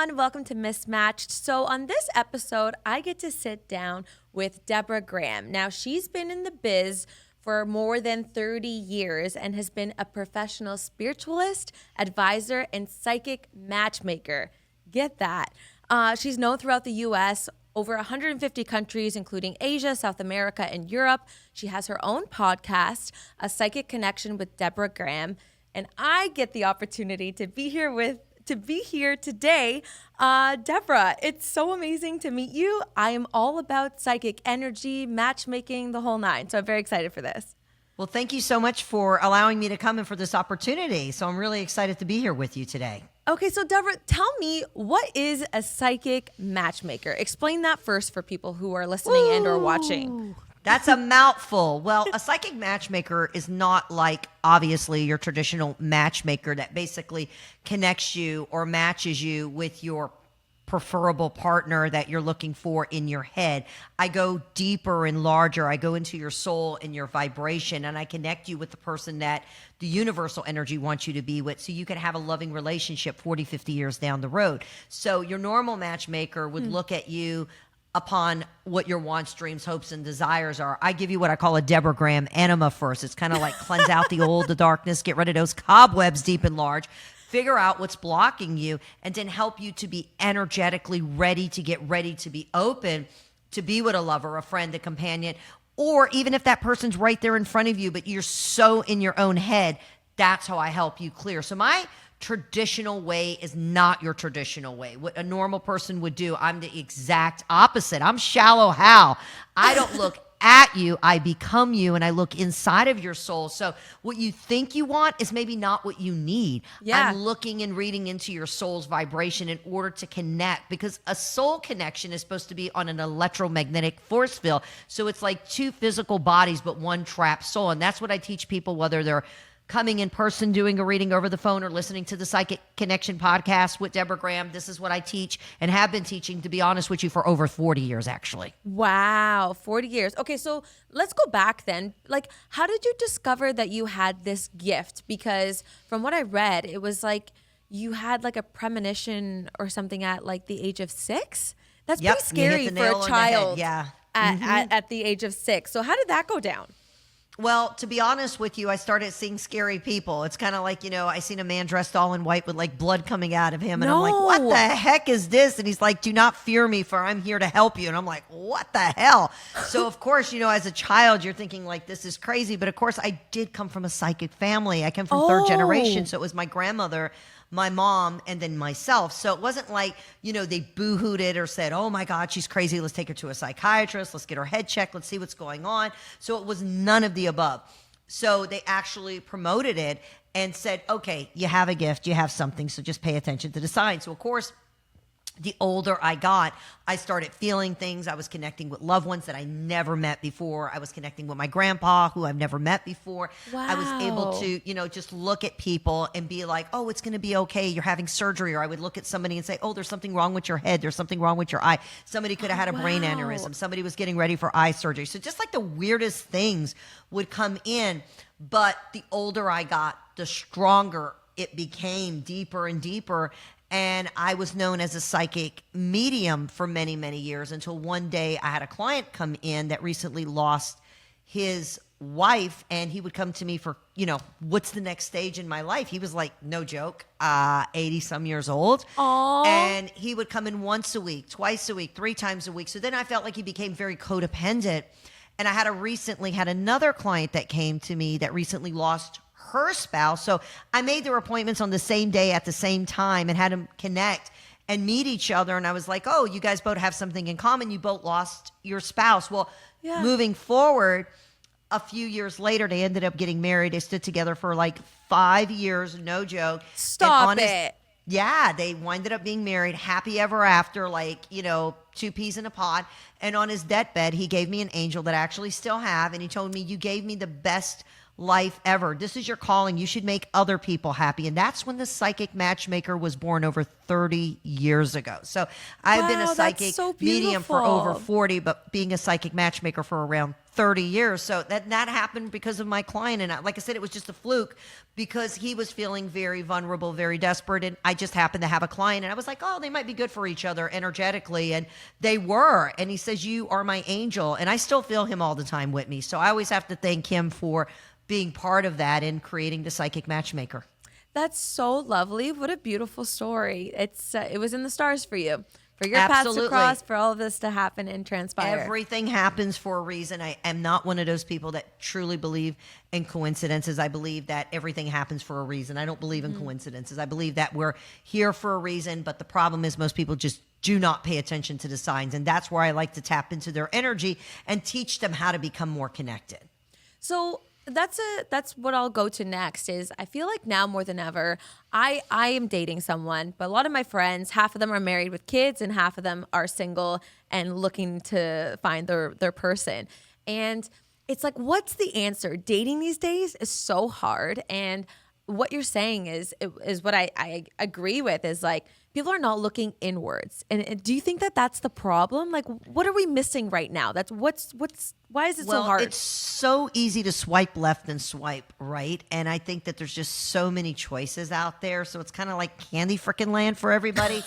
everyone. Welcome to Mismatched. So on this episode, I get to sit down with Deborah Graham. Now, she's been in the biz for more than 30 years and has been a professional spiritualist, advisor, and psychic matchmaker. Get that. She's known throughout the U.S., over 150 countries, including Asia, South America, and Europe. She has her own podcast, A Psychic Connection with Deborah Graham. And I get the opportunity to be here today. Deborah, it's so amazing to meet you. I am all about psychic energy, matchmaking, the whole nine. So I'm very excited for this. Well, thank you so much for allowing me to come in for this opportunity. So I'm really excited to be here with you today. Okay, so Deborah, tell me, what is a psychic matchmaker? Explain that first for people who are listening and or watching. That's a mouthful. Well, a psychic matchmaker is not like, obviously, your traditional matchmaker that basically connects you or matches you with your preferable partner that you're looking for in your head. I go deeper and larger. I go into your soul and your vibration, and I connect you with the person that the universal energy wants you to be with, so you can have a loving relationship 40, 50 years down the road. So your normal matchmaker would look at you upon what your wants, dreams, hopes, and desires are. I give you what I call a Deborah Graham enema first. It's kind of like cleanse out the old, the darkness, get rid of those cobwebs deep and large, figure out what's blocking you, and then help you to be energetically ready to be open to be with a lover, a friend, a companion, or even if that person's right there in front of you, but you're so in your own head, that's how I help you clear. So my traditional way is not your traditional way. What a normal person would do, I'm the exact opposite. I'm shallow Hal. I don't look at you, I become you, and I look inside of your soul. So what you think you want is maybe not what you need. Yeah. I'm looking and reading into your soul's vibration in order to connect, because a soul connection is supposed to be on an electromagnetic force field. So it's like two physical bodies, but one trapped soul. And that's what I teach people, whether they're coming in person, doing a reading over the phone, or listening to the Psychic Connection podcast with Deborah Graham. This is what I teach and have been teaching, to be honest with you, for over 40 years, actually. Wow, 40 years. Okay, so let's go back then. Like, how did you discover that you had this gift? Because from what I read, it was like you had like a premonition or something at like the age of 6. That's Yep, pretty scary you hit the for nail a on the child head. Yeah. at the age of 6. So how did that go down? Well, to be honest with you, I started seeing scary people. It's kind of like, I seen a man dressed all in white with like blood coming out of him. And I'm like, what the heck is this? And he's like, do not fear me, for I'm here to help you. And I'm like, what the hell? So of course, as a child, you're thinking like, this is crazy. But of course, I did come from a psychic family. I come from third generation. So it was my grandmother, my mom, and then myself. So it wasn't like, they boo-hooed it or said, oh my God, she's crazy. Let's take her to a psychiatrist. Let's get her head checked. Let's see what's going on. So it was none of the above. So they actually promoted it and said, okay, you have a gift, you have something, so just pay attention to the signs. So of course, the older I got, I started feeling things. I was connecting with loved ones that I never met before. I was connecting with my grandpa, who I've never met before. Wow. I was able to, just look at people and be like, oh, it's going to be okay. You're having surgery. Or I would look at somebody and say, oh, there's something wrong with your head. There's something wrong with your eye. Somebody could have had a brain aneurysm. Somebody was getting ready for eye surgery. So just like the weirdest things would come in. But the older I got, the stronger it became, deeper and deeper. And I was known as a psychic medium for many, many years, until one day I had a client come in that recently lost his wife, and he would come to me for, what's the next stage in my life? He was like, no joke, 80 some years old. Aww. And he would come in once a week, twice a week, 3 times a week. So then I felt like he became very codependent. And I had another client that came to me that recently lost her spouse. So I made their appointments on the same day at the same time and had them connect and meet each other. And I was like, oh, you guys both have something in common. You both lost your spouse. Well, moving forward, a few years later, they ended up getting married. They stood together for like 5 years, no joke. Stop it. Yeah, they winded up being married, happy ever after, like, 2 peas in a pod. And on his deathbed, he gave me an angel that I actually still have. And he told me, you gave me the best life ever. This is your calling. You should make other people happy. And that's when the Psychic Matchmaker was born over 30 years ago. So I've been a psychic medium for over 40, but being a psychic matchmaker for around 30 years. So that happened because of my client. And like I said, it was just a fluke because he was feeling very vulnerable, very desperate. And I just happened to have a client and I was like, oh, they might be good for each other energetically. And they were. And he says, you are my angel. And I still feel him all the time with me. So I always have to thank him for being part of that and creating the Psychic Matchmaker. That's so lovely. What a beautiful story. It was in the stars for you. For your Absolutely. paths to cross, for all of this to happen and transpire. Everything happens for a reason. I am not one of those people that truly believe in coincidences. I believe that everything happens for a reason. I don't believe in coincidences. I believe that we're here for a reason, but the problem is most people just do not pay attention to the signs. And that's where I like to tap into their energy and teach them how to become more connected. So that's what I'll go to next is I feel like now more than ever, I am dating someone, but a lot of my friends, half of them are married with kids and half of them are single and looking to find their person. And it's like, what's the answer? Dating these days is so hard. And what you're saying is what I agree with is like, people are not looking inwards. And do you think that that's the problem? Like, what are we missing right now? That's why is it so hard? It's so easy to swipe left and swipe right. And I think that there's just so many choices out there. So it's kind of like candy frickin' land for everybody.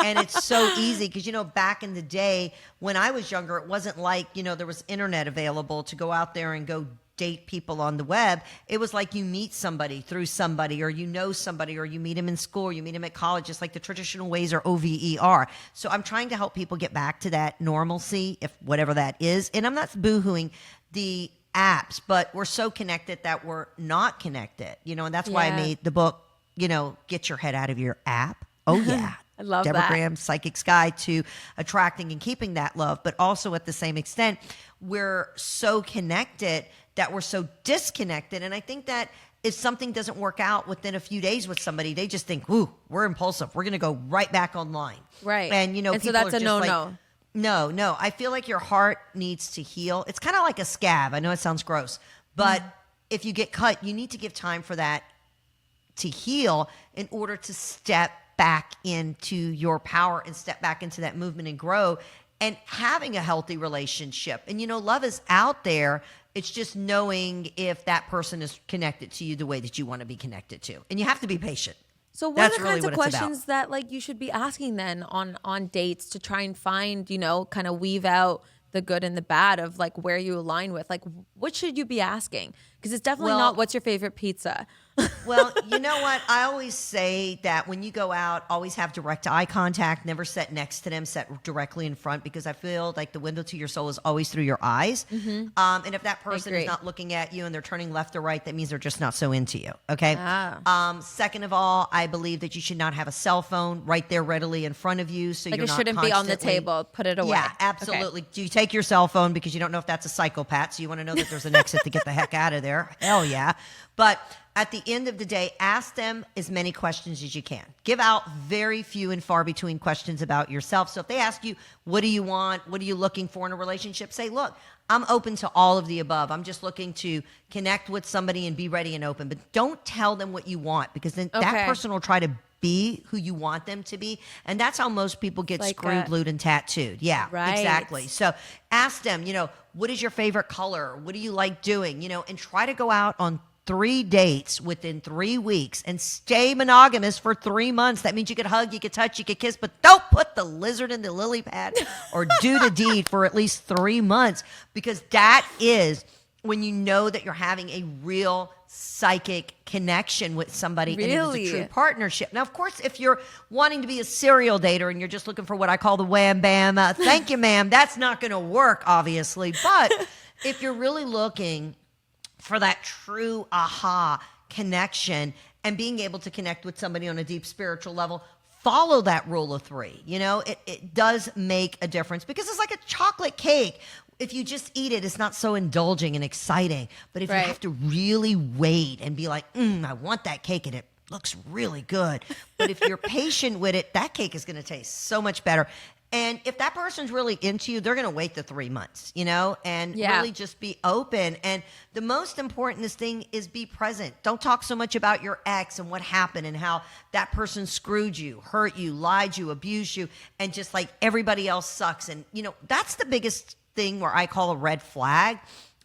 And it's so easy because, back in the day when I was younger, it wasn't like, there was internet available to go out there and go date people on the web. It was like you meet somebody through somebody, or you know somebody, or you meet them in school, or you meet them at college, just like the traditional ways are OVER. So I'm trying to help people get back to that normalcy, if whatever that is. And I'm not boohooing the apps, but we're so connected that we're not connected, and that's why I made the book, Get Your Head Out of Your App. Oh yeah. I love Deborah that. Graham, Psychic's Guide to Attracting and Keeping That Love. But also at the same extent, we're so connected that we're so disconnected. And I think that if something doesn't work out within a few days with somebody, they just think, ooh, we're impulsive. We're going to go right back online. Right. And, and people so that's are a just no-no. No. I feel like your heart needs to heal. It's kind of like a scab. I know it sounds gross, but if you get cut, you need to give time for that to heal in order to step back into your power and step back into that movement and grow and having a healthy relationship. And, love is out there. It's just knowing if that person is connected to you the way that you want to be connected to. And you have to be patient. So what That's are the really kinds of what it's questions that like you should be asking then on dates to try and find, kind of weave out the good and the bad of like where you align with? Like, what should you be asking? Because it's definitely not what's your favorite pizza. Well, you know what? I always say that when you go out, always have direct eye contact. Never sit next to them. Sit directly in front, because I feel like the window to your soul is always through your eyes. And if that person is not looking at you and they're turning left or right, that means they're just not so into you. Okay. Second of all, I believe that you should not have a cell phone right there readily in front of you. So Like you're it not shouldn't be on the table. Put it away. Yeah, absolutely. Do you take your cell phone because you don't know if that's a psychopath? So you want to know that there's an exit to get the heck out of there. Hell yeah. But at the end of the day, ask them as many questions as you can. Give out very few and far between questions about yourself. So if they ask you, what do you want? What are you looking for in a relationship? Say, look, I'm open to all of the above. I'm just looking to connect with somebody and be ready and open. But don't tell them what you want, because then that person will try to be who you want them to be. And that's how most people get screwed, glued, and tattooed. Yeah, exactly. So ask them, what is your favorite color? What do you like doing? And try to go out on 3 dates within 3 weeks and stay monogamous for 3 months. That means you could hug, you could touch, you could kiss, but don't put the lizard in the lily pad or do the deed for at least 3 months, because that is when you know that you're having a real psychic connection with somebody and it is a true partnership. Now, of course, if you're wanting to be a serial dater and you're just looking for what I call the wham bam, thank you, ma'am, that's not going to work, obviously. But if you're really looking for that true aha connection and being able to connect with somebody on a deep spiritual level, follow that rule of 3. It does make a difference, because it's like a chocolate cake. If you just eat it, it's not so indulging and exciting. But if you have to really wait and be like, I want that cake and it looks really good. But if you're patient with it, that cake is going to taste so much better. And if that person's really into you, they're going to wait the 3 months, and really just be open. And the most important thing is be present. Don't talk so much about your ex and what happened and how that person screwed you, hurt you, lied you, abused you, and just like everybody else sucks. And, that's the biggest thing where I call a red flag,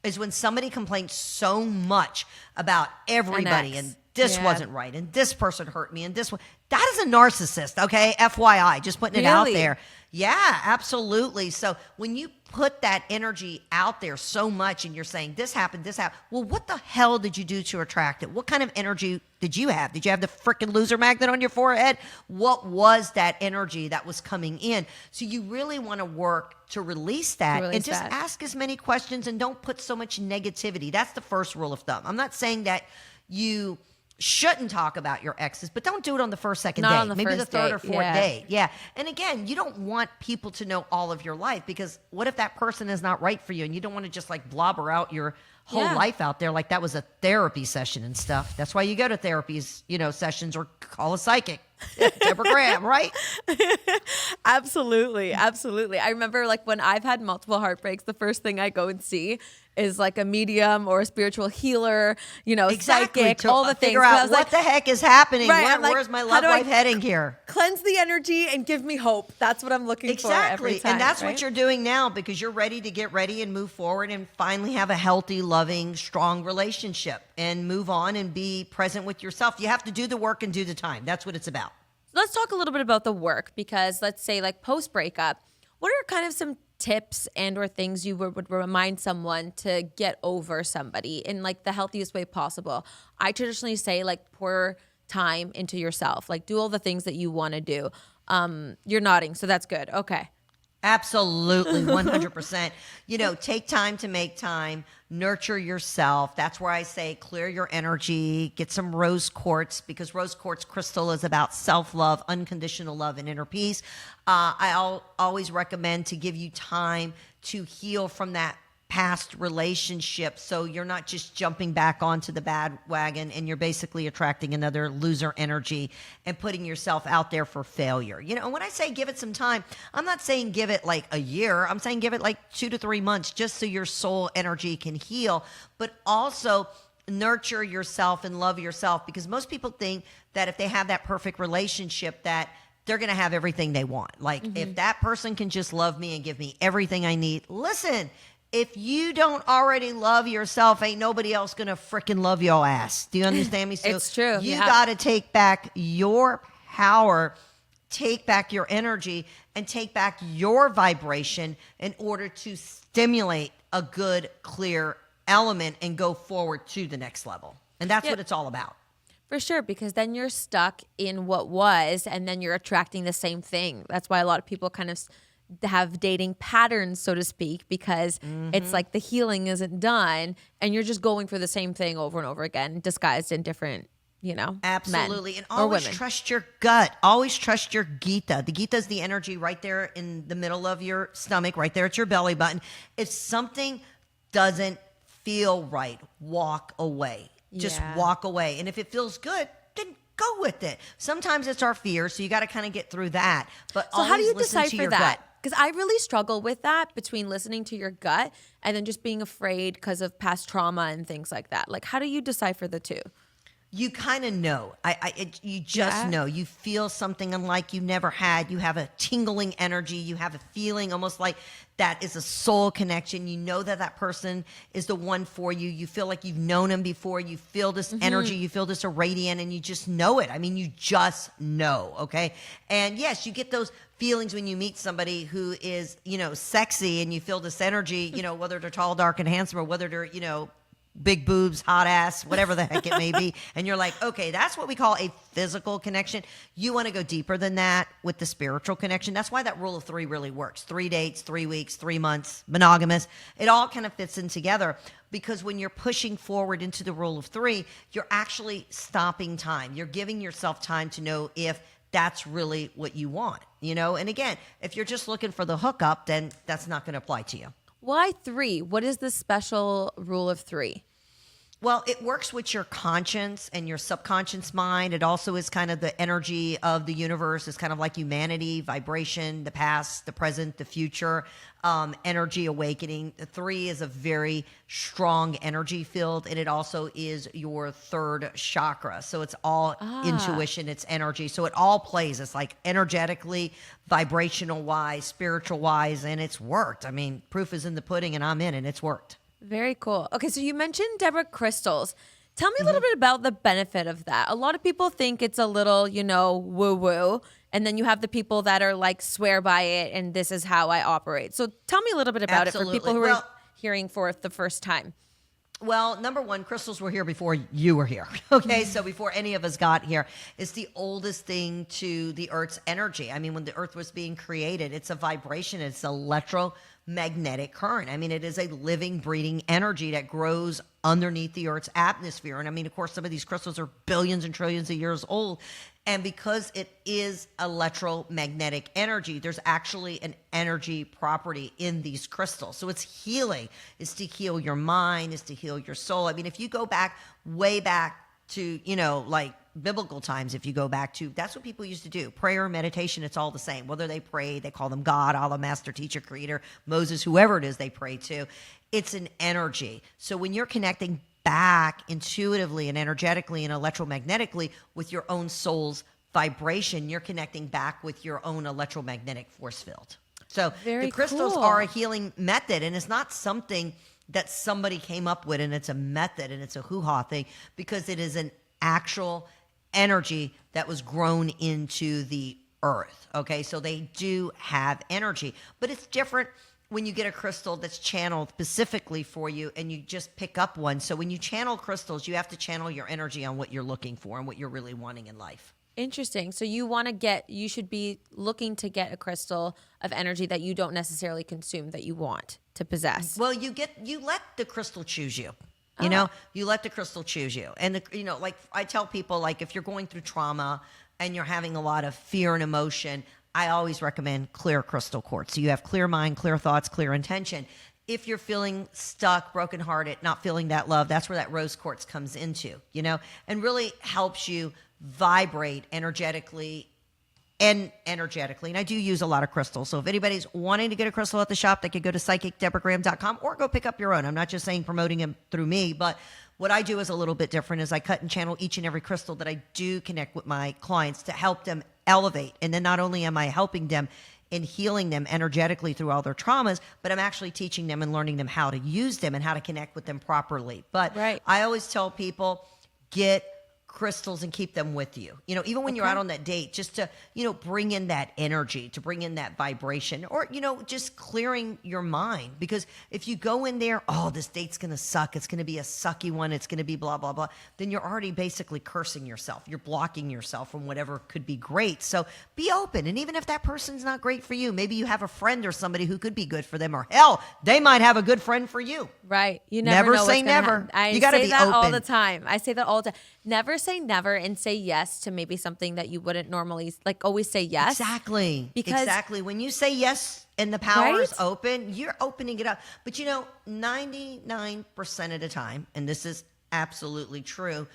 is when somebody complains so much about everybody and this wasn't right and this person hurt me and this one. That is a narcissist, okay? FYI, just putting it out there. Yeah, absolutely. So when you put that energy out there so much and you're saying this happened, well, what the hell did you do to attract it? What kind of energy did you have? Did you have the freaking loser magnet on your forehead? What was that energy that was coming in? So you really want to work to release that and just ask as many questions and don't put so much negativity. That's the first rule of thumb. I'm not saying that you shouldn't talk about your exes, but don't do it on the first, second date. Maybe the third or fourth date. Yeah. And again, you don't want people to know all of your life, because what if that person is not right for you and you don't want to just like blobber out your whole life out there like that was a therapy session and stuff. That's why you go to therapies, sessions, or call a psychic. Deborah Graham, right? Absolutely. I remember like when I've had multiple heartbreaks, the first thing I go and see is like a medium or a spiritual healer, psychic, all the things. Figure out what the heck is happening. Right, where's my love life heading here? Cleanse the energy and give me hope. That's what I'm looking for every time. And that's what you're doing now, because you're ready to get ready and move forward and finally have a healthy, loving, strong relationship and move on and be present with yourself. You have to do the work and do the time. That's what it's about. Let's talk a little bit about the work, because let's say like post-breakup, what are kind of some tips and or things you would remind someone to get over somebody in like the healthiest way possible? I traditionally say like pour time into yourself, like do all the things that you want to do. You're nodding, so that's good. Okay. Absolutely, 100%. Take time to make time, nurture yourself. That's where I say clear your energy, get some rose quartz, because rose quartz crystal is about self-love, unconditional love, and inner peace. I always recommend to give you time to heal from that past relationship, so you're not just jumping back onto the bandwagon and you're basically attracting another loser energy and putting yourself out there for failure. And when I say give it some time, I'm not saying give it like a year. I'm saying give it like 2 to 3 months, just so your soul energy can heal, but also nurture yourself and love yourself, because most people think that if they have that perfect relationship that they're going to have everything they want. Like if that person can just love me and give me everything I need. Listen, if you don't already love yourself, ain't nobody else going to freaking love your ass. Do you understand me? So it's true. You got to take back your power, take back your energy, and take back your vibration in order to stimulate a good, clear element and go forward to the next level. And that's what it's all about. For sure, because then you're stuck in what was, and then you're attracting the same thing. That's why a lot of people kind of have dating patterns, so to speak, because it's like the healing isn't done and you're just going for the same thing over and over again, disguised in different, Absolutely. men and always or women. Trust your gut. Always trust your Gita. The Gita is the energy right there in the middle of your stomach, right there at your belly button. If something doesn't feel right, walk away. Just walk away. And if it feels good, then go with it. Sometimes it's our fear, so you got to kind of get through that. But so how do you listen decipher to your that? gut. Because I really struggle with that, between listening to your gut and then just being afraid because of past trauma and things like that. Like, how do you decipher the two? You kind of know. You just know. You feel something unlike you never had. You have a tingling energy. You have a feeling almost like that is a soul connection. You know that person is the one for you. You feel like you've known him before. You feel this energy. You feel this irradiant, and you just know it. I mean, you just know, okay? And yes, you get those feelings when you meet somebody who is, sexy, and you feel this energy, whether they're tall, dark, and handsome, or whether they're, big boobs, hot ass, whatever the heck it may be. And you're like, okay, that's what we call a physical connection. You want to go deeper than that with the spiritual connection. That's why that rule of 3 really works. 3 dates, 3 weeks, 3 months, monogamous. It all kind of fits in together, because when you're pushing forward into the rule of 3, you're actually stopping time. You're giving yourself time to know if that's really what you want, And again, if you're just looking for the hookup, then that's not going to apply to you. Why 3? What is the special rule of 3? Well, it works with your conscience and your subconscious mind. It also is kind of the energy of the universe. It's kind of like humanity, vibration, the past, the present, the future, energy awakening. The 3 is a very strong energy field, and it also is your 3rd chakra. So it's all intuition, it's energy. So it all plays. It's like energetically, vibrational wise, spiritual wise, and it's worked. I mean, proof is in the pudding, and I'm in, and it's worked. Very cool. Okay, so you mentioned Deborah crystals. Tell me a little bit about the benefit of that. A lot of people think it's a little, woo woo. And then you have the people that are like, swear by it, and this is how I operate. So tell me a little bit about it for people Absolutely. who are Well, hearing for the first time. Well, number one, crystals were here before you were here. Okay, so before any of us got here, it's the oldest thing to the Earth's energy. I mean, when the Earth was being created, it's a vibration, it's electromagnetic current. I mean, it is a living, breathing energy that grows underneath the Earth's atmosphere. And I mean, of course, some of these crystals are billions and trillions of years old. And because it is electromagnetic energy, there's actually an energy property in these crystals. So it's healing. It's to heal your mind. It's to heal your soul. I mean, if you go back, way back to, like biblical times, if you go back to, that's what people used to do. Prayer, meditation, it's all the same. Whether they pray, they call them God, Allah, Master, Teacher, Creator, Moses, whoever it is they pray to. It's an energy. So when you're connecting back intuitively and energetically and electromagnetically with your own soul's vibration, you're connecting back with your own electromagnetic force field. So Very the crystals cool. are a healing method, and it's not something that somebody came up with and it's a method and it's a hoo-ha thing, because it is an actual energy that was grown into the earth. Okay, so they do have energy, but it's different when you get a crystal that's channeled specifically for you and you just pick up one. So when you channel crystals, you have to channel your energy on what you're looking for and what you're really wanting in life. Interesting. So you should be looking to get a crystal of energy that you don't necessarily consume, that you want to possess. Well, you let the crystal choose you. You let the crystal choose you. And like I tell people, like if you're going through trauma and you're having a lot of fear and emotion, I always recommend clear crystal quartz. So you have clear mind, clear thoughts, clear intention. If you're feeling stuck, brokenhearted, not feeling that love, that's where that rose quartz comes into, and really helps you vibrate energetically. And I do use a lot of crystals. So if anybody's wanting to get a crystal at the shop, they could go to psychicdeborahgraham.com or go pick up your own. I'm not just saying promoting them through me, but what I do is a little bit different, is I cut and channel each and every crystal that I do connect with my clients to help them elevate. And then not only am I helping them and healing them energetically through all their traumas, but I'm actually teaching them and learning them how to use them and how to connect with them properly. But Right. I always tell people, get crystals and keep them with you. Even when you're out on that date, just to, bring in that energy, to bring in that vibration, or, just clearing your mind. Because if you go in there, oh, this date's going to suck, it's going to be a sucky one, it's going to be blah, blah, blah, then you're already basically cursing yourself. You're blocking yourself from whatever could be great. So be open. And even if that person's not great for you, maybe you have a friend or somebody who could be good for them, or hell, they might have a good friend for you. Right. You never know say what's gonna never. happen. You gotta say be that all open. the time. I say that all the time. Never say never, and say yes to maybe something that you wouldn't normally, like, always say yes. Exactly. Because- exactly. When you say yes and the power is Right? open, you're opening it up. But 99% of the time, and this is absolutely true,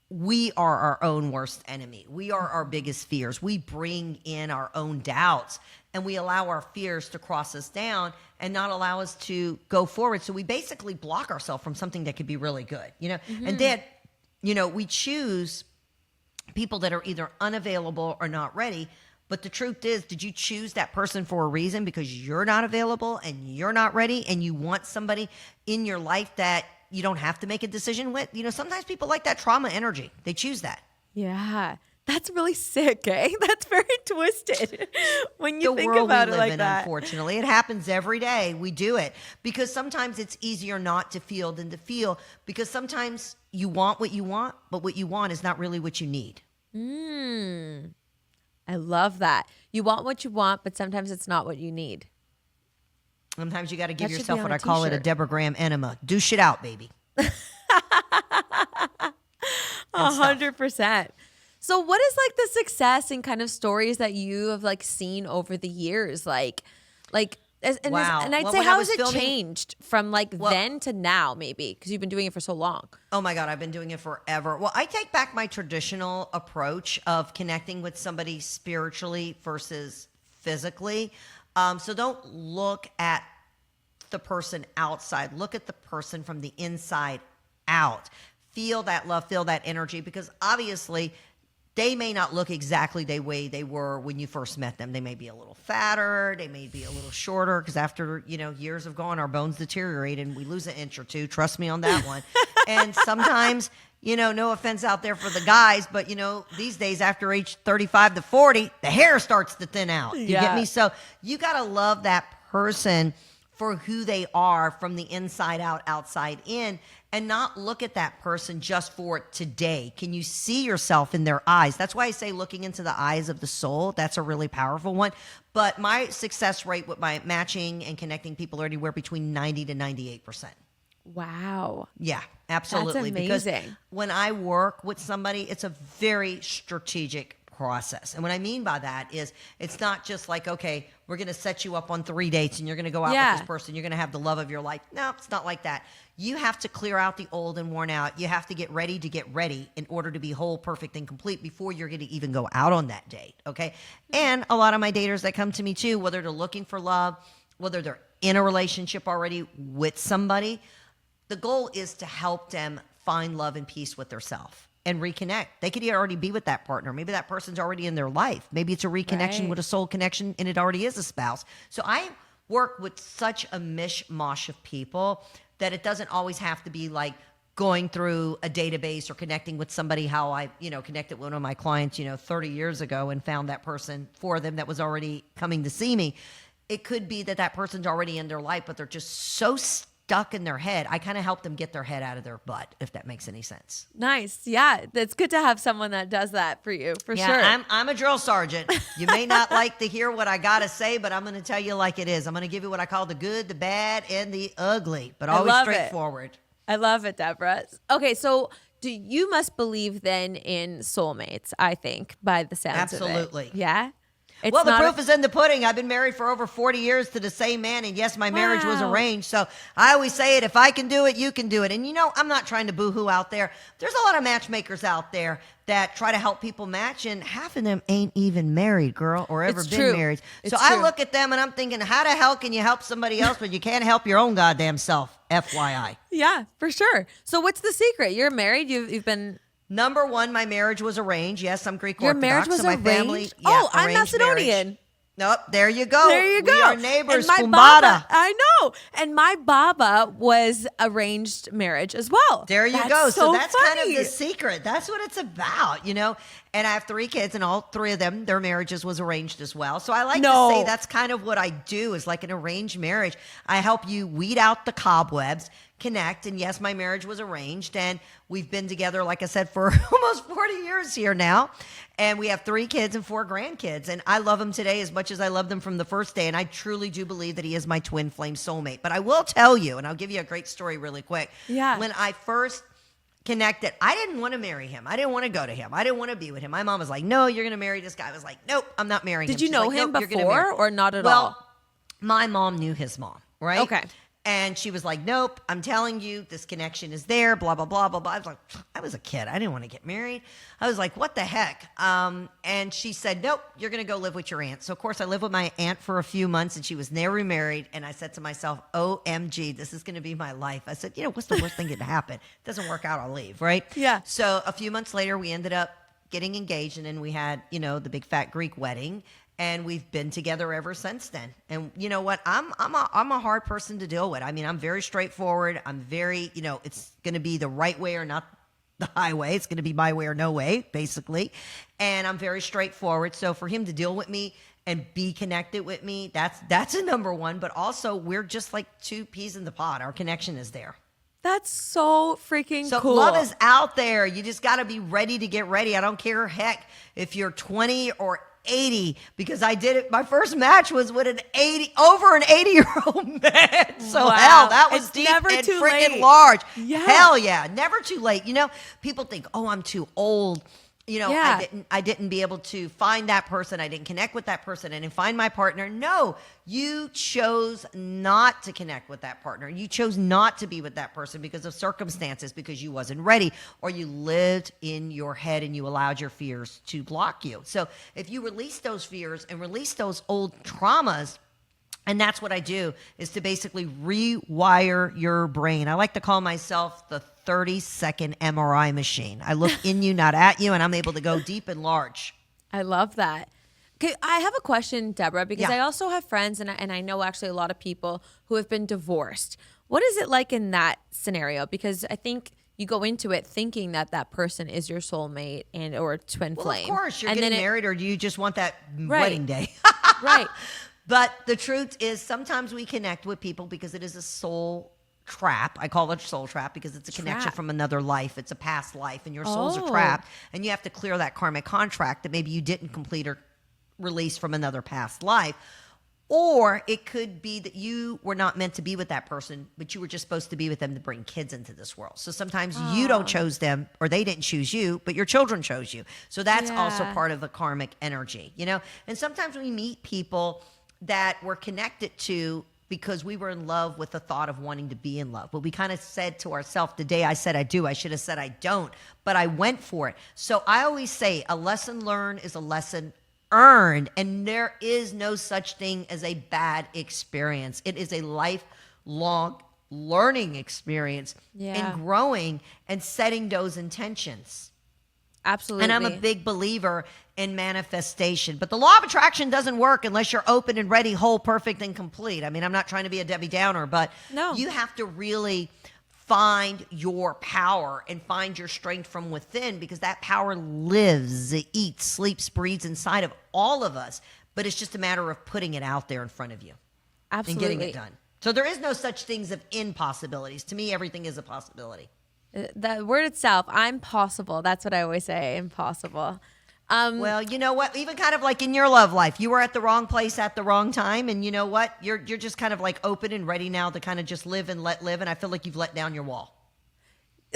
we are our own worst enemy. We are our biggest fears. We bring in our own doubts, and we allow our fears to cross us down and not allow us to go forward. So we basically block ourselves from something that could be really good, And then, we choose people that are either unavailable or not ready. But the truth is, did you choose that person for a reason? Because you're not available and you're not ready, and you want somebody in your life that you don't have to make a decision with? Sometimes people like that trauma energy. They choose that. Yeah. That's really sick, eh? That's very twisted when you think world about we it live like in, that. unfortunately. It happens every day. We do it because sometimes it's easier not to feel than to feel, because sometimes you want what you want, but what you want is not really what you need. I love that. You want what you want, but sometimes it's not what you need. Sometimes you got to give That should yourself be on what a I call it, a t-shirt. Deborah Graham enema. Do shit out, baby. 100%. So what is like the success and kind of stories that you have like seen over the years? And Wow. I'd Well, say, when I how was has it filming- changed from then to now, maybe? Because you've been doing it for so long. Oh my God, I've been doing it forever. Well, I take back my traditional approach of connecting with somebody spiritually versus physically. So don't look at the person outside. Look at the person from the inside out. Feel that love, feel that energy, because obviously they may not look exactly the way they were when you first met them. They may be a little fatter. They may be a little shorter because after, years of going, our bones deteriorate and we lose an inch or two. Trust me on that one. And sometimes, no offense out there for the guys, but, these days after age 35 to 40, the hair starts to thin out. You get me? So you got to love that person for who they are from the inside out, outside in, and not look at that person just for today. Can you see yourself in their eyes? That's why I say looking into the eyes of the soul. That's a really powerful one. But my success rate with my matching and connecting people are anywhere between 90 to 98%. Wow. Yeah, absolutely. That's amazing. Because when I work with somebody, it's a very strategic process. And what I mean by that is it's not just like, okay, we're going to set you up on 3 dates and you're going to go out with this person. You're going to have the love of your life. No, it's not like that. You have to clear out the old and worn out. You have to get ready in order to be whole, perfect, and complete before you're going to even go out on that date. Okay. And a lot of my daters that come to me too, whether they're looking for love, whether they're in a relationship already with somebody, the goal is to help them find love and peace with themselves and reconnect. They could already be with that partner. Maybe that person's already in their life. Maybe it's a reconnection with a soul connection and it already is a spouse. So I work with such a mishmash of people that it doesn't always have to be like going through a database or connecting with somebody how I, connected with one of my clients, 30 years ago and found that person for them that was already coming to see me. It could be that person's already in their life, but they're just so stuck in their head. I kind of help them get their head out of their butt, if that makes any sense. Nice. Yeah. It's good to have someone that does that for you, for sure. I'm a drill sergeant. You may not like to hear what I got to say, but I'm going to tell you like it is. I'm going to give you what I call the good, the bad, and the ugly, but always straightforward. I love it, Deborah. Okay, so you must believe then in soulmates, I think, by the sounds of it. Absolutely. Yeah? Well, the proof is in the pudding. I've been married for over 40 years to the same man. And yes, my marriage was arranged. So I always say it, if I can do it, you can do it. And I'm not trying to boo-hoo out there. There's a lot of matchmakers out there that try to help people match. And half of them ain't even married, girl, or ever been married. So I look at them and I'm thinking, how the hell can you help somebody else when you can't help your own goddamn self? FYI. Yeah, for sure. So what's the secret? You're married. You've been... Number one, my marriage was arranged. Yes, I'm Greek Your Orthodox. marriage was so my arranged? family, I'm Macedonian. Marriage. Nope, there you go. There you go. We are neighbors, and Kumbada. I know. And my Baba was arranged marriage as well. There you go. So that's funny. kind of the secret. That's what it's about, And I have 3 kids, and all 3 of them, their marriages was arranged as well. So I like to say that's kind of what I do is like an arranged marriage. I help you weed out the cobwebs, connect. And yes, my marriage was arranged, and we've been together, like I said, for almost 40 years here now. And we have 3 kids and 4 grandkids. And I love him today as much as I loved him from the first day. And I truly do believe that he is my twin flame soulmate. But I will tell you, and I'll give you a great story really quick. Yeah. When I first connected, I didn't want to marry him. I didn't want to go to him. I didn't want to be with him. My mom was like, no, you're going to marry this guy. I was like, nope, I'm not marrying him. Did you know like, him nope, before or not at all? Well, my mom knew his mom, right? Okay. And she was like, nope, I'm telling you, this connection is there, blah, blah, blah, blah, blah. I was like, I was a kid. I didn't want to get married. I was like, what the heck? And she said, nope, you're going to go live with your aunt. So, of course, I lived with my aunt for a few months, and she was never remarried. And I said to myself, OMG, this is going to be my life. I said, what's the worst thing that can happen? It doesn't work out, I'll leave, right? Yeah. So a few months later, we ended up getting engaged, and then we had, the big fat Greek wedding. And we've been together ever since then. And you know what? I'm a hard person to deal with. I mean, I'm very straightforward. I'm very, it's going to be the right way or not the highway. It's going to be my way or no way, basically. And I'm very straightforward. So for him to deal with me and be connected with me, that's a number one. But also, we're just like 2 peas in the pod. Our connection is there. That's so freaking so cool. Love is out there. You just got to be ready to get ready. I don't care, heck, if you're 20 or 80, because I did it. My first match was with over an 80-year-old man. So wow. Hell, that was it's deep never and too freaking late. large. Yeah. Hell yeah, never too late. People think, oh, I'm too old. Yeah. I didn't be able to find that person. I didn't connect with that person. I didn't find my partner. No, you chose not to connect with that partner. You chose not to be with that person because of circumstances, because you wasn't ready, or you lived in your head and you allowed your fears to block you. So if you release those fears and release those old traumas, And that's what I do, is to basically rewire your brain. I like to call myself the 30-second MRI machine. I look in you, not at you, and I'm able to go deep and large. I love that. Okay, I have a question, Deborah, because Yeah. I also have friends and I know actually a lot of people who have been divorced. What is it like in that scenario? Because I think you go into it thinking that that person is your soulmate and or twin Well, flame. of course, you're And getting then married, or do you just want that Right. wedding day? Right. But the truth is, sometimes we connect with people because it is a soul trap. I call it a soul trap because it's a connection Trap. from another life. It's a past life, and your souls are Oh. trapped, and you have to clear that karmic contract that maybe you didn't complete or release from another past life. Or it could be that you were not meant to be with that person, but you were just supposed to be with them to bring kids into this world. So sometimes you don't chose them, or they didn't choose you, but your children chose you. So that's also Yeah. part of the karmic energy, you know? And sometimes we meet people that we're connected to because we were in love with the thought of wanting to be in love. But we kind of said to ourselves, the day I said I do, I should have said I don't, but I went for it. So I always say a lesson learned is a lesson earned, and there is no such thing as a bad experience. It is a lifelong learning experience Yeah. and growing and setting those intentions. Absolutely. And I'm a big believer in manifestation. But the law of attraction doesn't work unless you're open and ready, whole, perfect, and complete. I mean, I'm not trying to be a Debbie Downer, but No. you have to really find your power and find your strength from within, because that power lives, it eats, sleeps, breathes inside of all of us. But it's just a matter of putting it out there in front of you Absolutely. and getting it done. So there is no such things of impossibilities. To me, everything is a possibility. The word itself, I'm possible. That's what I always say, impossible. Well, you know what? Even kind of like in your love life, you were at the wrong place at the wrong time, and you know what? You're just kind of like open and ready now to kind of just live and let live. And I feel like you've let down your wall.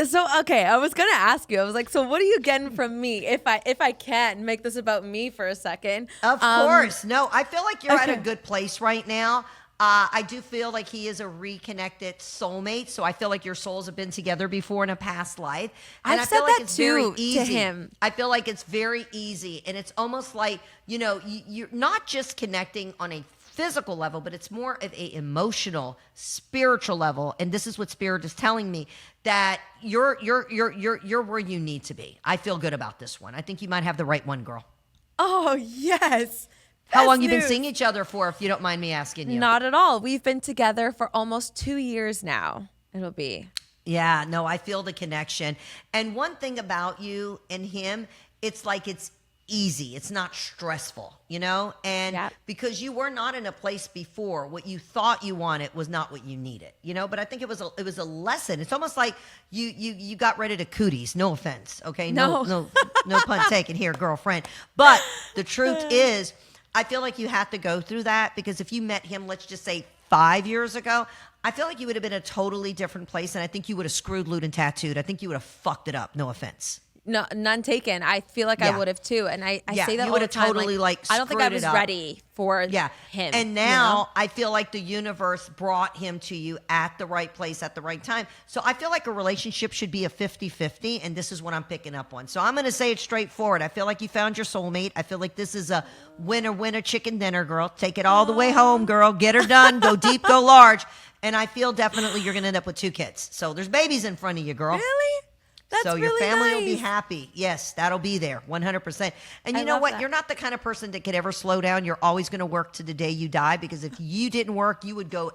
So, okay, I was going to ask you. I was like, so what are you getting from me if I can make this about me for a second? Of course, no. I feel like you're at a okay. good place right now. I do feel like he is a reconnected soulmate. So I feel like your souls have been together before in a past life. And I've I feel said like that it's very too to easy. him. I feel like it's very easy. And it's almost like, you know, you're not just connecting on a physical level, but it's more of a emotional, spiritual level. And this is what Spirit is telling me, that you're where you need to be. I feel good about this one. I think you might have the right one, girl. Oh, yes. How Best long you been news. seeing each other for, if you don't mind me asking you? Not at all. We've been together for almost 2 years now. It'll be. Yeah, no, I feel the connection. And one thing about you and him, it's like it's easy. It's not stressful, you know? And Yep. because you were not in a place before, what you thought you wanted was not what you needed, you know? But I think it was a lesson. It's almost like you got rid of the cooties. No offense, okay? No. No pun taken here, girlfriend. But the truth is, I feel like you have to go through that, because if you met him, let's just say 5 years ago, I feel like you would have been a totally different place, and I think you would have screwed, lewd, and tattooed. I think you would have fucked it up. No offense. No, none taken. I feel like Yeah. I would have too. And I Yeah, say that you all would the have time. totally, like, I don't think I screwed was it up. ready for Yeah. him. And you now know? I feel like the universe brought him to you at the right place at the right time. So I feel like a relationship should be a 50-50, and this is what I'm picking up on. So I'm going to say it straightforward. I feel like you found your soulmate. I feel like this is a winner chicken dinner, girl. Take it all the way home, girl. Get her done. Go deep, go large. And I feel definitely you're going to end up with 2 kids. So there's babies in front of you, girl. Really? That's so your really family will be nice. happy. Yes, that'll be there 100%. And you I know love what? that. You're not the kind of person that could ever slow down. You're always going to work to the day you die, because if you didn't work, you would go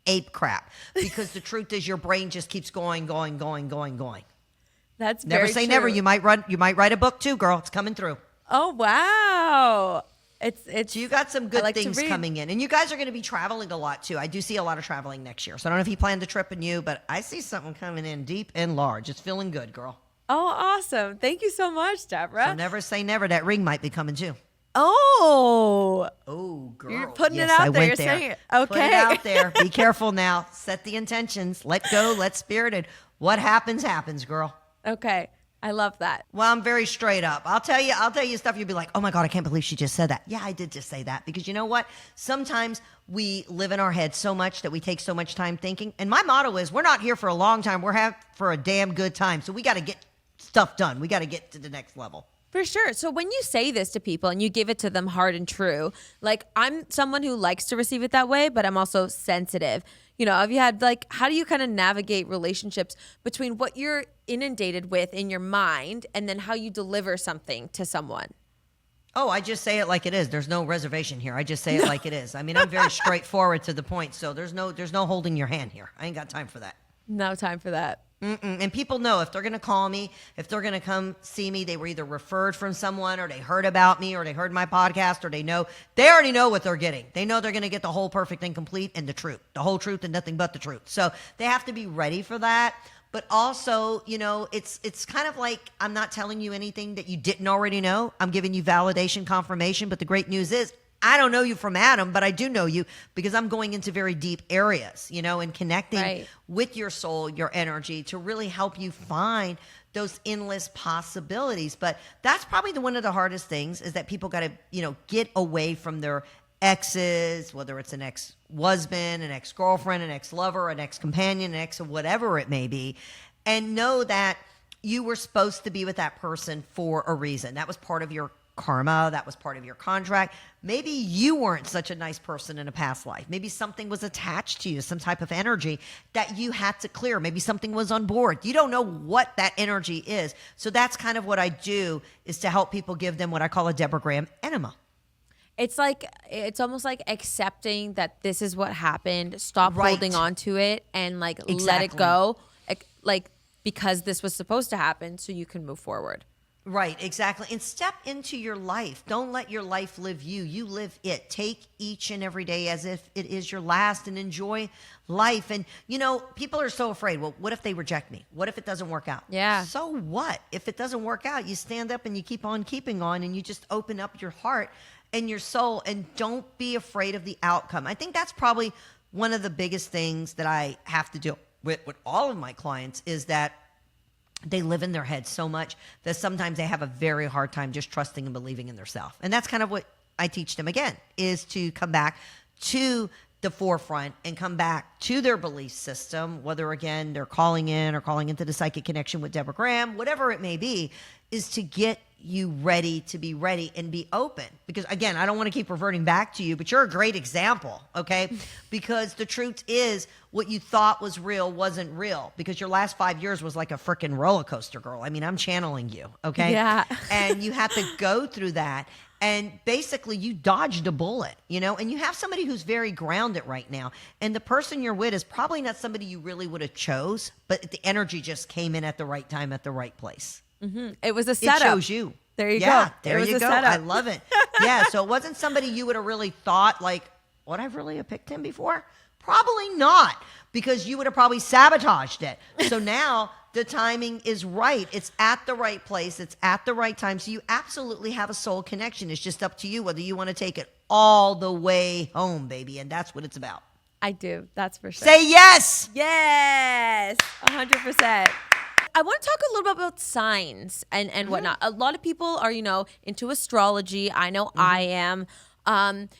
ape crap, because the truth is your brain just keeps going. That's Never very say true. never. You might write a book too, girl. It's coming through. Oh, wow. It's So you got some I good like to things read. coming in. And you guys are going to be traveling a lot too. I do see a lot of traveling next year. So I don't know if you planned the trip and you, but I see something coming in deep and large. It's feeling good, girl. Oh, awesome. Thank you so much, Deborah. So never say never. That ring might be coming too. Oh, Oh, girl. You're putting it Yes, out I there. went You're there. saying it. Put it Okay. out there. Be careful now. Set the intentions. Let go. Let spirited. What happens, girl. okay. I love that. Well, I'm very straight up. I'll tell you stuff. You'll be like, oh my God, I can't believe she just said that. Yeah, I did just say that. Because you know what? Sometimes we live in our head so much that we take so much time thinking. And my motto is, we're not here for a long time. We're here for a damn good time. So we got to get stuff done. We got to get to the next level. For sure. So when you say this to people and you give it to them hard and true, like I'm someone who likes to receive it that way, but I'm also sensitive. Have you had like, how do you kind of navigate relationships between what you're inundated with in your mind and then how you deliver something to someone? Oh, I just say it like it is. There's no reservation here. I just say it like it is. I mean, I'm very straightforward to the point. So there's no holding your hand here. I ain't got time for that. No time for that. And people know if they're going to call me, if they're going to come see me, they were either referred from someone or they heard about me or they heard my podcast or they already know what they're getting. They know they're going to get the whole perfect and complete and the truth, the whole truth and nothing but the truth. So they have to be ready for that. But also, it's kind of like I'm not telling you anything that you didn't already know. I'm giving you validation, confirmation. But the great news is I don't know you from Adam, but I do know you because I'm going into very deep areas, and connecting with your soul, your energy to really help you find those endless possibilities. But that's probably one of the hardest things is that people got to, get away from their exes, whether it's an ex-husband, an ex-girlfriend, an ex-lover, an ex-companion, an ex of whatever it may be, and know that you were supposed to be with that person for a reason. That was part of your karma. That was part of your contract. Maybe you weren't such a nice person in a past life. Maybe something was attached to you, some type of energy that you had to clear. Maybe something was on board. You don't know what that energy is. So that's kind of what I do is to help people, give them what I call a Deborah Graham enema. It's almost like accepting that this is what happened. Stop holding on to it and let it go. Because this was supposed to happen so you can move forward. Right, exactly. And step into your life. Don't let your life live you. You live it. Take each and every day as if it is your last and enjoy life. And, people are so afraid. Well, what if they reject me? What if it doesn't work out? Yeah. So what? If it doesn't work out, you stand up and you keep on keeping on and you just open up your heart and your soul and don't be afraid of the outcome. I think that's probably one of the biggest things that I have to do with all of my clients is that they live in their head so much that sometimes they have a very hard time just trusting and believing in themselves. And that's kind of what I teach them again, is to come back to the forefront and come back to their belief system, whether again they're calling in or calling into the Psychic Connection with Deborah Graham, whatever it may be, is to get you ready to be ready and be open. Because again, I don't want to keep reverting back to you, but you're a great example, okay? Because the truth is what you thought was real wasn't real, because your last 5 years was like a freaking roller coaster, girl. I mean, I'm channeling you, okay? Yeah. And you have to go through that. And basically you dodged a bullet, and you have somebody who's very grounded right now. And the person you're with is probably not somebody you really would have chose, but the energy just came in at the right time, at the right place. Mm-hmm. It was a setup. It shows you. There you go. Yeah, there you go. Setup. I love it. Yeah, so it wasn't somebody you would have really thought would I really have picked him before? Probably not, because you would have probably sabotaged it. So now the timing is right. It's at the right place. It's at the right time. So you absolutely have a soul connection. It's just up to you whether you want to take it all the way home, baby. And that's what it's about. I do. That's for sure. Say yes. Yes. 100%. I want to talk a little bit about signs and whatnot. A lot of people are, into astrology. I know I am.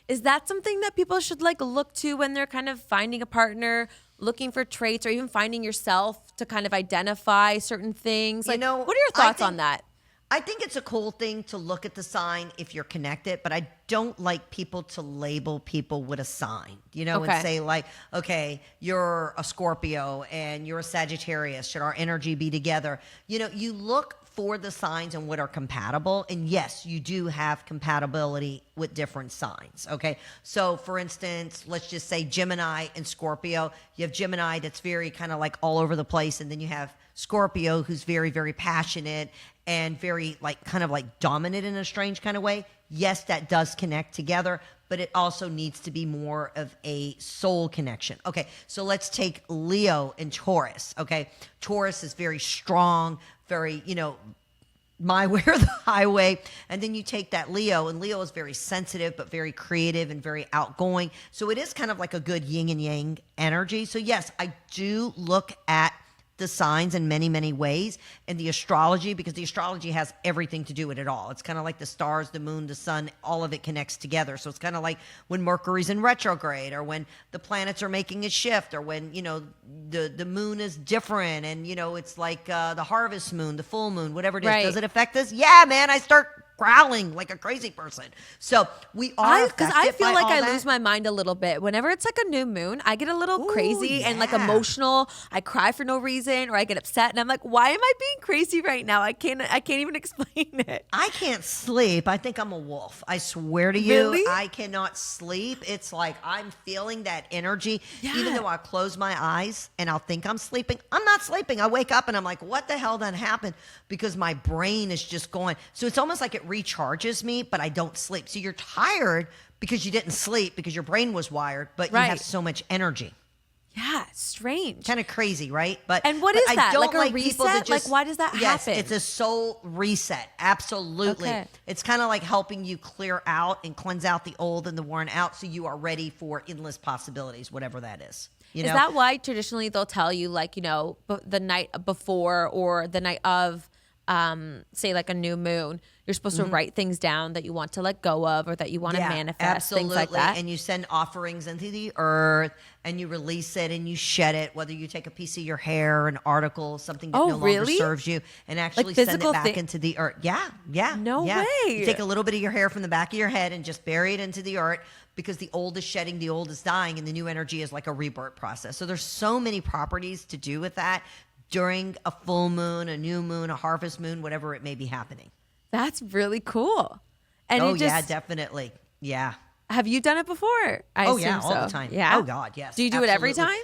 Is that something that people should look to when they're kind of finding a partner, looking for traits, or even finding yourself to kind of identify certain things? What are your thoughts on that? I think it's a cool thing to look at the sign if you're connected, but I don't like people to label people with a sign, and say okay, you're a Scorpio and you're a Sagittarius. Should our energy be together? You look for the signs and what are compatible. And yes, you do have compatibility with different signs. Okay. So for instance, let's just say Gemini and Scorpio. You have Gemini that's very kind of all over the place. And then you have Scorpio who's very, very passionate and very kind of dominant in a strange kind of way. Yes, that does connect together, but it also needs to be more of a soul connection. Okay, so let's take Leo and Taurus. Okay, Taurus is very strong, very, my way or the highway. And then you take that Leo, and Leo is very sensitive, but very creative and very outgoing. So it is kind of like a good yin and yang energy. So yes, I do look at the signs in many, many ways, and the astrology, because the astrology has everything to do with it all. It's kind of like the stars, the moon, the sun, all of it connects together. So it's kind of like when Mercury's in retrograde, or when the planets are making a shift, or when, you know, the moon is different, and, you know, it's like the harvest moon, the full moon, whatever it is. Right. Does it affect us? Yeah, man, I start growling like a crazy person. So we are because I affected feel by like all I that. lose my mind a little bit whenever it's like a new moon. I get a little Ooh, crazy and like yeah. emotional. I cry for no reason, or I get upset, and I'm like, why am I being crazy right now? I can't even explain it. I can't sleep. I think I'm a wolf. I swear to you, Really? I cannot sleep. It's like I'm feeling that energy. Yeah. Even though I close my eyes and I'll think I'm sleeping, I'm not sleeping. I wake up and I'm like, what the hell done happened? Because my brain is just going. So it's almost like it recharges me, but I don't sleep. So you're tired because you didn't sleep, because your brain was wired, but you have Right. so much energy. Yeah, strange. Kind of crazy, right? But And what but is I that? don't Like a people reset? that Like, why does that yes, happen? it's a soul reset. Absolutely. Okay. It's kind of like helping you clear out and cleanse out the old and the worn out, so you are ready for endless possibilities, whatever that is. You Is know? that why traditionally they'll tell you, like, you know, the night before or the night of, say, like a new moon, you're supposed to write things down that you want to let go of, or that you want to manifest, absolutely. things like that? And you send offerings into the earth, and you release it, and you shed it, whether you take a piece of your hair, an article, something that Oh, no longer really? serves you, and actually Like send it physical back thi- into the earth. Yeah. No yeah. way. You take a little bit of your hair from the back of your head and just bury it into the earth, because the old is shedding, the old is dying, and the new energy is like a rebirth process. So there's so many properties to do with that during a full moon, a new moon, a harvest moon, whatever it may be happening. That's really cool. And Oh, you just, yeah, definitely. Yeah. have you done it before? I Oh, assume yeah, all so. the time. Yeah. Oh, God, yes. Do you do it every absolutely. time?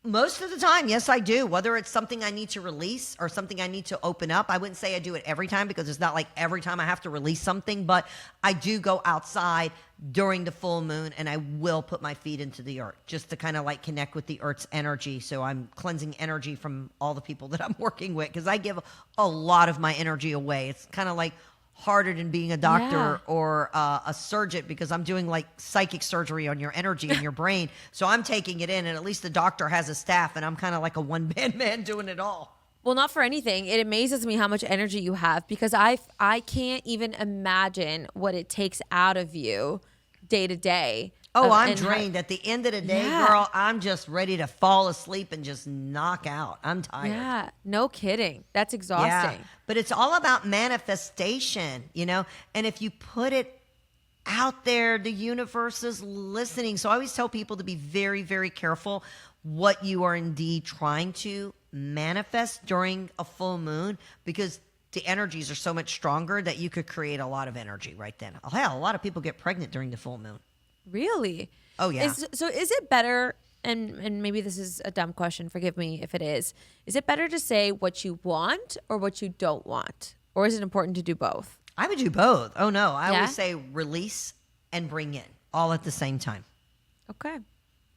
Most of the time, yes, I do. Whether it's something I need to release or something I need to open up, I wouldn't say I do it every time, because it's not like every time I have to release something, but I do go outside during the full moon, and I will put my feet into the earth just to kind of like connect with the earth's energy. So I'm cleansing energy from all the people that I'm working with, because I give a lot of my energy away. It's kind of like harder than being a doctor Yeah. or a surgeon, because I'm doing like psychic surgery on your energy and your brain. So I'm taking it in, and at least the doctor has a staff, and I'm kind of like a one-man man doing it all. Well, not for anything. It amazes me how much energy you have, because I can't even imagine what it takes out of you day to day. Oh, I'm and how- drained. At the end of the day, Yeah. girl, I'm just ready to fall asleep and just knock out. I'm tired. Yeah, no kidding. That's exhausting. Yeah. But it's all about manifestation, you know? And if you put it out there, the universe is listening. So I always tell people to be very, very careful what you are indeed trying to manifest during a full moon, because the energies are so much stronger that you could create a lot of energy right then. Hell, a lot of people get pregnant during the full moon. Really? Oh, yeah. So is it better, and maybe this is a dumb question, forgive me if it is it better to say what you want or what you don't want? Or is it important to do both? I would do both. Oh, no. I Yeah? always say release and bring in all at the same time. Okay.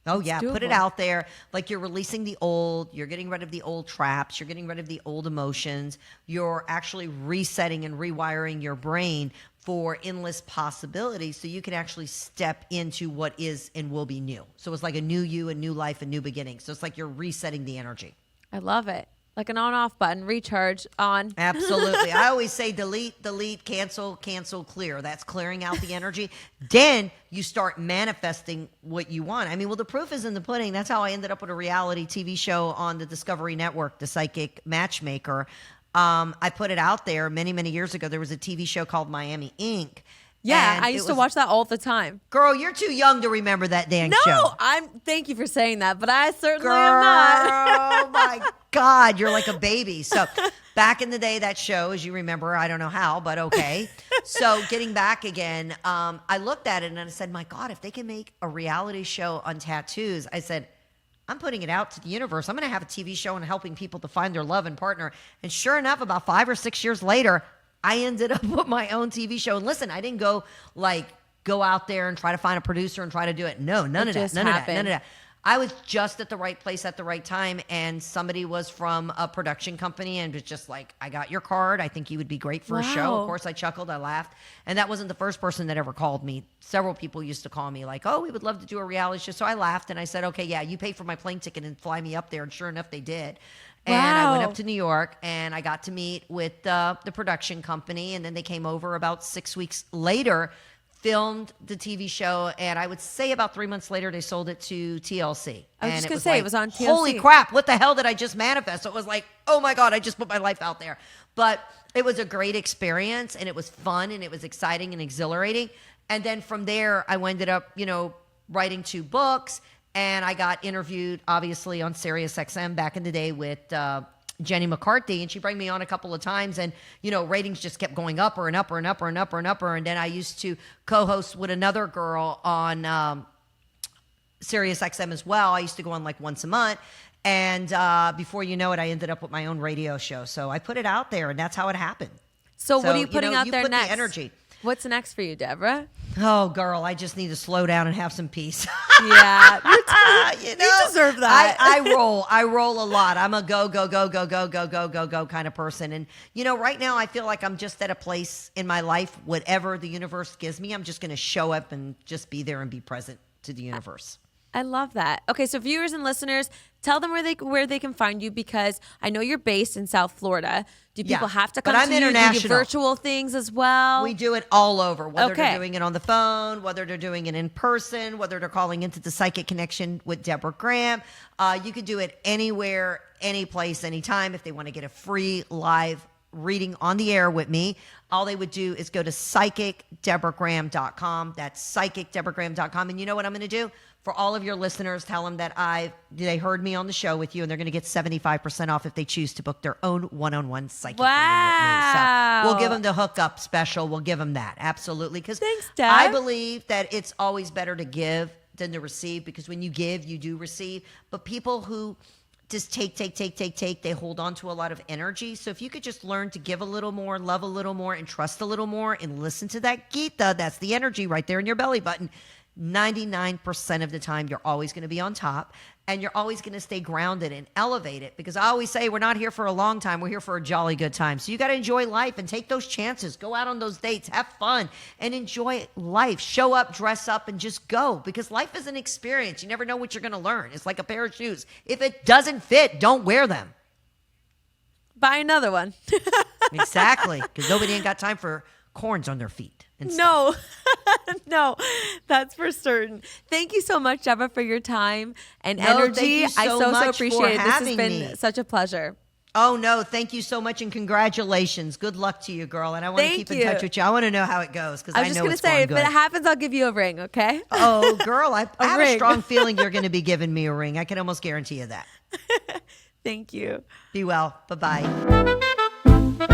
Oh, It's yeah. Put it doable. out there. Like you're releasing the old. You're getting rid of the old traps. You're getting rid of the old emotions. You're actually resetting and rewiring your brain for endless possibilities, so you can actually step into what is and will be new. So it's like a new you, a new life, a new beginning. So it's like you're resetting the energy. I love it. Like an on-off button, recharge, on. Absolutely. I always say delete, cancel, clear. That's clearing out the energy. Then you start manifesting what you want. I mean, well, the proof is in the pudding. That's how I ended up with a reality TV show on the Discovery Network, The Psychic Matchmaker. I put it out there many, many years ago. There was a TV show called Miami Inc. Yeah, and I it used to was- watch that all the time. Girl, you're too young to remember that dang show. No, thank you for saying that, but I certainly Girl, am not. oh my God, you're like a baby. So back in the day, that show, as you remember, I don't know how, but okay. So getting back again, I looked at it and I said, my God, if they can make a reality show on tattoos, I said, I'm putting it out to the universe. I'm going to have a TV show and helping people to find their love and partner. And sure enough, about 5 or 6 years later, I ended up with my own TV show. And listen, I didn't go out there and try to find a producer and try to do it. No, none It of that. just None of that. happened. None of that. I was just at the right place at the right time, and somebody was from a production company and was just like, I got your card. I think you would be great for a show. Wow. Of course, I chuckled. I laughed. And that wasn't the first person that ever called me. Several people used to call me like, oh, we would love to do a reality show. So I laughed, and I said, okay, yeah, you pay for my plane ticket and fly me up there. And sure enough, they did. And I went Wow. up to New York, and I got to meet with the production company. And then they came over about 6 weeks later, filmed the TV show, and I would say about 3 months later, they sold it to TLC. I was And just gonna say, it was on TLC. Holy crap, what the hell did I just manifest? So it was like, oh my God, I just put my life out there. But it was a great experience, and it was fun, and it was exciting and exhilarating. And then from there, I ended up, writing 2 books, and I got interviewed, obviously, on Sirius XM back in the day with Jenny McCarthy, and she brought me on a couple of times, and ratings just kept going upper and upper and upper and upper and upper. And then I used to co-host with another girl on Sirius XM as well. I used to go on like once a month, and before you know it, I ended up with my own radio show. So I put it out there, and that's how it happened. So what are you putting out you there put next? The energy. What's next for you, Deborah? Oh, girl, I just need to slow down and have some peace. Yeah, You you deserve that. I roll a lot. I'm a go kind of person. And, right now I feel like I'm just at a place in my life, whatever the universe gives me, I'm just going to show up and just be there and be present to the universe. I love that. Okay, so viewers and listeners, tell them where they can find you, because I know you're based in South Florida. Do people have to come but I'm to you? Do you do international. virtual things as well? We do it all over, whether Okay. they're doing it on the phone, whether they're doing it in person, whether they're calling into the Psychic Connection with Deborah Graham. You can do it anywhere, any place, anytime. If they want to get a free live reading on the air with me, all they would do is go to psychicdeborahgraham.com. That's psychicdeborahgraham.com. And you know what I'm going to do? For all of your listeners, tell them that they heard me on the show with you, and they're going to get 75% off if they choose to book their own one-on-one psychic reading with me. So we'll give them the hookup special. We'll give them that. Absolutely. Because Thanks, Deb. I believe that it's always better to give than to receive, because when you give, you do receive. But people who just take, they hold on to a lot of energy. So if you could just learn to give a little more, love a little more, and trust a little more, and listen to that Gita, that's the energy right there in your belly button. 99% of the time, you're always going to be on top, and you're always going to stay grounded and elevated, because I always say we're not here for a long time. We're here for a jolly good time. So you got to enjoy life and take those chances. Go out on those dates, have fun, and enjoy life. Show up, dress up, and just go, because life is an experience. You never know what you're going to learn. It's like a pair of shoes. If it doesn't fit, don't wear them. Buy another one. Exactly, because nobody ain't got time for corns on their feet. And stuff. No, that's for certain. Thank you so much, Deborah, for your time and No, energy. thank you I so so much for appreciate it. This has having been me. such a pleasure. Oh, no, thank you so much, and congratulations. Good luck to you, girl. And I want to Thank keep in you. touch with you. I want to know how it goes, because I I was just know going to it's say, going if good. it happens, I'll give you a ring, okay? Oh, girl, I have a ring. strong feeling you're going to be giving me a ring. I can almost guarantee you that. Thank you. Be well. Bye-bye.